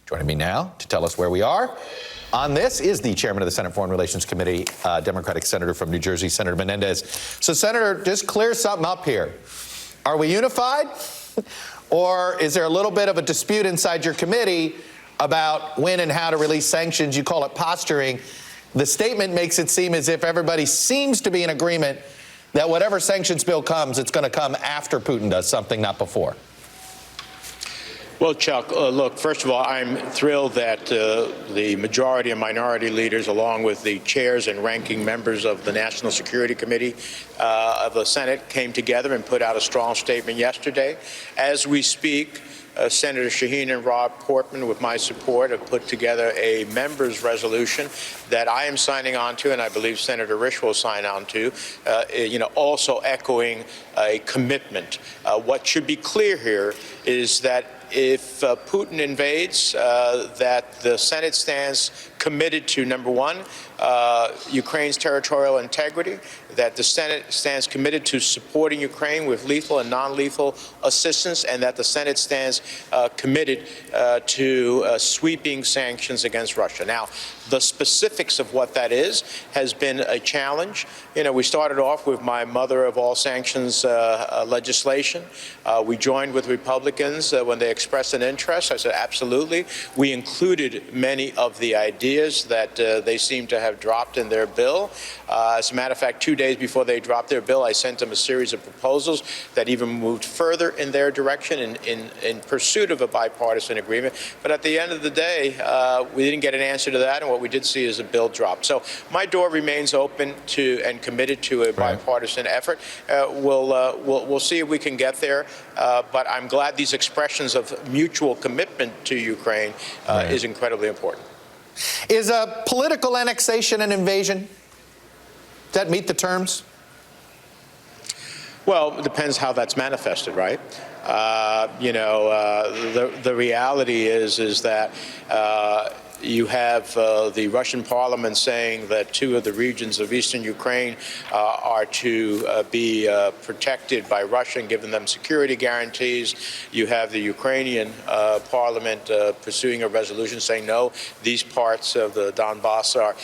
Joining me now to tell us where we are on this is the chairman of the Senate Foreign Relations Committee, Democratic Senator from New Jersey, Senator Menendez. So, Senator, just clear something up here. Are we unified? Or is there a little bit of a dispute inside your committee about when and how to release sanctions? You call it posturing. The statement makes it seem as if everybody seems to be in agreement that whatever sanctions bill comes, it's going to come after Putin does something, not before. Well, Chuck, look, first of all, I'm thrilled that the majority and minority leaders, along with the chairs and ranking members of the National Security Committee of the Senate, came together and put out a strong statement yesterday. As we speak, Senator Shaheen and Rob Portman, with my support, have put together a members' resolution that I am signing on to, and I believe Senator Risch will sign on to, also echoing a commitment. What should be clear here is that if Putin invades, that the Senate stands committed to, number one, Ukraine's territorial integrity, that the Senate stands committed to supporting Ukraine with lethal and non-lethal assistance, and that the Senate stands committed to sweeping sanctions against Russia. Now, the specifics of what that is has been a challenge. You know, we started off with my mother of all sanctions legislation. We joined with Republicans when they expressed an interest. I said, absolutely. We included many of the ideas that they seem to have dropped in their bill. As a matter of fact, 2 days before they dropped their bill, I sent them a series of proposals that even moved further in their direction in pursuit of a bipartisan agreement. But at the end of the day, we didn't get an answer to that, and what we did see is a bill drop. So my door remains open to and committed to a bipartisan effort. We'll see if we can get there, but I'm glad these expressions of mutual commitment to Ukraine is incredibly important. Is a political annexation an invasion? Does that meet the terms? Well, it depends how that's manifested, right? The reality is that you have the Russian parliament saying that 2 of the regions of eastern Ukraine are to be protected by Russia and giving them security guarantees. You have the Ukrainian parliament pursuing a resolution saying, no, these parts of the Donbass are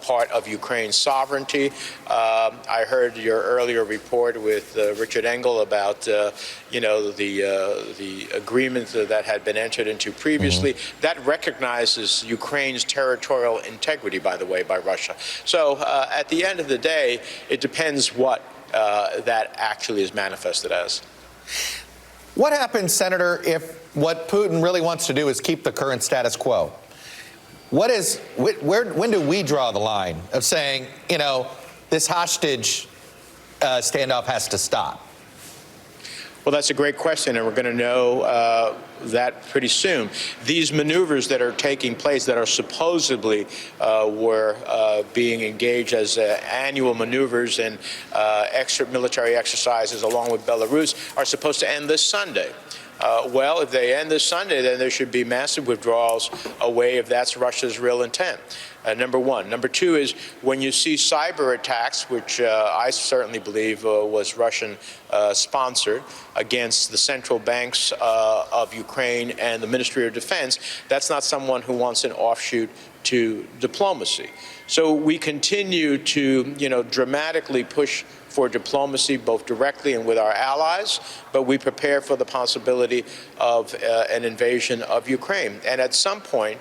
part of Ukraine's sovereignty. I heard your earlier report with Richard Engel about, the agreement that had been entered into previously. That recognizes Ukraine's territorial integrity, by the way, by Russia. So at the end of the day, it depends what that actually is manifested as. What happens, Senator, if what Putin really wants to do is keep the current status quo? When do we draw the line of saying, this hostage standoff has to stop? Well, that's a great question, and we're going to know that pretty soon. These maneuvers that are taking place that are supposedly were being engaged as annual maneuvers and extra military exercises along with Belarus are supposed to end this Sunday. Well, if they end this Sunday, then there should be massive withdrawals away if that's Russia's real intent. Number one. Number two is when you see cyber attacks, which I certainly believe was Russian sponsored against the central banks of Ukraine and the Ministry of Defense, that's not someone who wants an offshoot to diplomacy. So we continue to, dramatically push for diplomacy, both directly and with our allies, but we prepare for the possibility of an invasion of Ukraine. And at some point,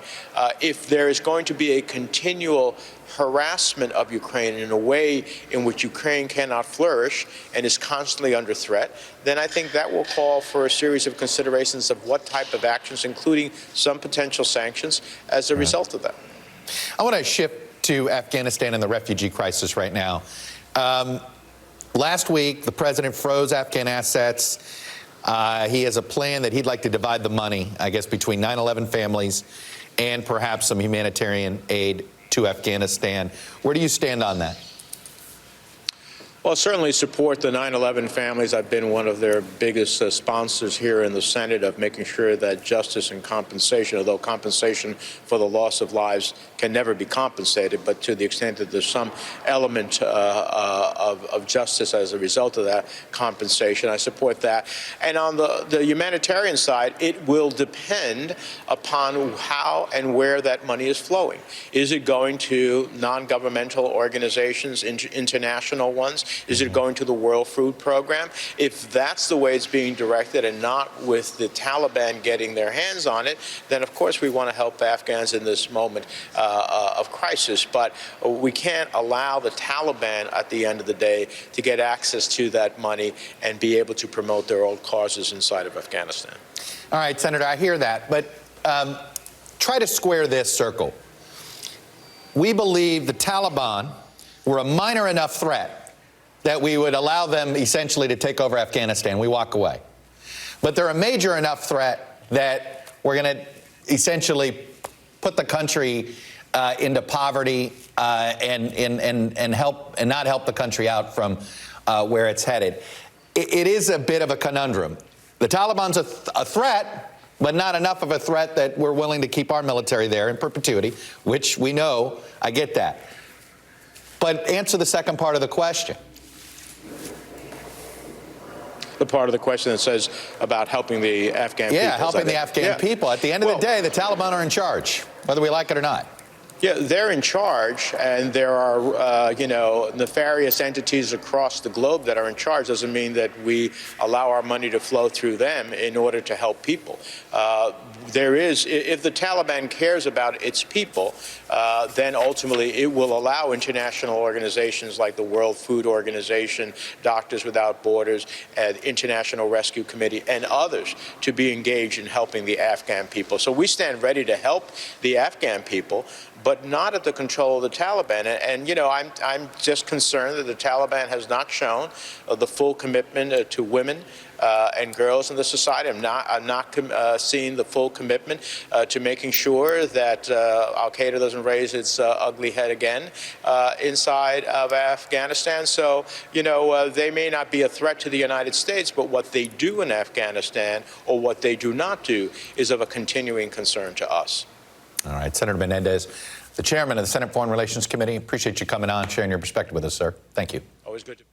if there is going to be a continual harassment of Ukraine in a way in which Ukraine cannot flourish and is constantly under threat, then I think that will call for a series of considerations of what type of actions, including some potential sanctions, as a result of that. I want to shift to Afghanistan and the refugee crisis right now. Last week, the president froze Afghan assets. He has a plan that he'd like to divide the money, I guess, between 9/11 families and perhaps some humanitarian aid to Afghanistan. Where do you stand on that? Well, certainly support the 9/11 families. I've been one of their biggest sponsors here in the Senate of making sure that justice and compensation, although compensation for the loss of lives can never be compensated, but to the extent that there's some element of justice as a result of that compensation, I support that. And on the humanitarian side, it will depend upon how and where that money is flowing. Is it going to non-governmental organizations, international ones? Is it going to the World Food Program? If that's the way it's being directed and not with the Taliban getting their hands on it, then of course we want to help Afghans in this moment of crisis. But we can't allow the Taliban at the end of the day to get access to that money and be able to promote their own causes inside of Afghanistan. All right, Senator, I hear that. But try to square this circle. We believe the Taliban were a minor enough threat that we would allow them essentially to take over Afghanistan. We walk away. But they're a major enough threat that we're going to essentially put the country into poverty and not help the country out from where it's headed. It is a bit of a conundrum. The Taliban's a threat, but not enough of a threat that we're willing to keep our military there in perpetuity, which we know. I get that. But answer the second part of the question. The part of the question that says about helping the Afghan people. Yeah, helping the Afghan people. At the end of the day, the Taliban are in charge, whether we like it or not. Yeah, they're in charge, and there are, nefarious entities across the globe that are in charge. Doesn't mean that we allow our money to flow through them in order to help people. If the Taliban cares about its people, then ultimately it will allow international organizations like the World Food Organization, Doctors Without Borders, International Rescue Committee, and others to be engaged in helping the Afghan people. So we stand ready to help the Afghan people, but not at the control of the Taliban. And I'm just concerned that the Taliban has not shown the full commitment to women and girls in the society. I'm not seeing the full commitment to making sure that al-Qaeda doesn't raise its ugly head again inside of Afghanistan. So, they may not be a threat to the United States, but what they do in Afghanistan or what they do not do is of a continuing concern to us. All right, Senator Menendez, the chairman of the Senate Foreign Relations Committee. Appreciate you coming on, sharing your perspective with us, sir. Thank you. Always good to